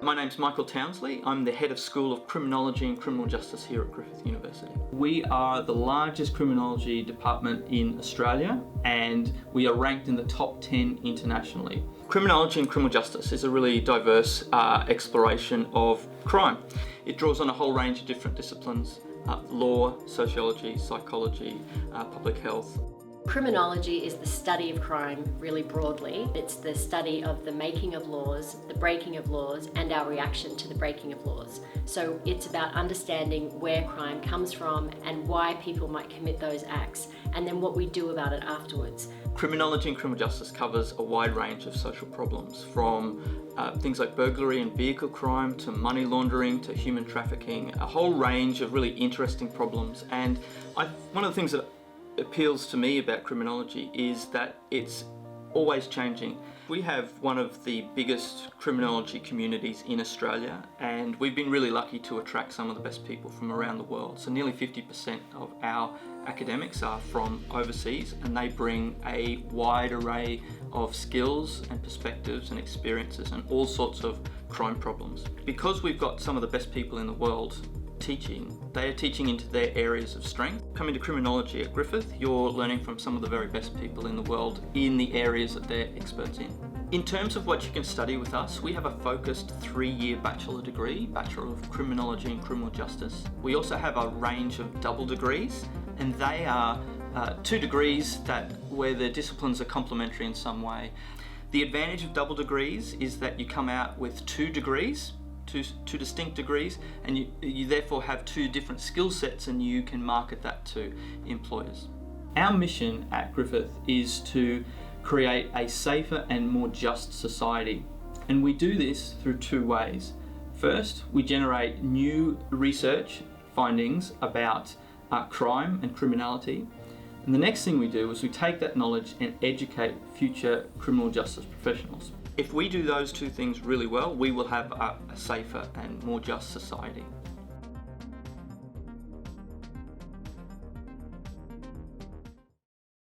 My name's Michael Townsley. I'm the Head of School of Criminology and Criminal Justice here at Griffith University. We are the largest criminology department in Australia, and we are ranked in the top 10 internationally. Criminology and criminal justice is a really diverse exploration of crime. It draws on a whole range of different disciplines: law, sociology, psychology, public health. Criminology is the study of crime really broadly. It's the study of the making of laws, the breaking of laws, and our reaction to the breaking of laws. So it's about understanding where crime comes from and why people might commit those acts, and then what we do about it afterwards. Criminology and criminal justice covers a wide range of social problems, from things like burglary and vehicle crime to money laundering to human trafficking, a whole range of really interesting problems. And one of the things that appeals to me about criminology is that it's always changing. We have one of the biggest criminology communities in Australia, and we've been really lucky to attract some of the best people from around the world. So nearly 50% of our academics are from overseas, and they bring a wide array of skills and perspectives and experiences and all sorts of crime problems. Because we've got some of the best people in the world teaching, they are teaching into their areas of strength. Coming to criminology at Griffith, you're learning from some of the very best people in the world in the areas that they're experts in. In terms of what you can study with us, we have a focused 3-year bachelor degree, Bachelor of Criminology and Criminal Justice. We also have a range of double degrees, and they are 2 degrees where the disciplines are complementary in some way. The advantage of double degrees is that you come out with 2 degrees, two distinct degrees, and you therefore have 2 different skill sets, and you can market that to employers. Our mission at Griffith is to create a safer and more just society, and we do this through 2 ways. First, we generate new research findings about crime and criminality, and the next thing we do is we take that knowledge and educate future criminal justice professionals. If we do those 2 things really well, we will have a safer and more just society.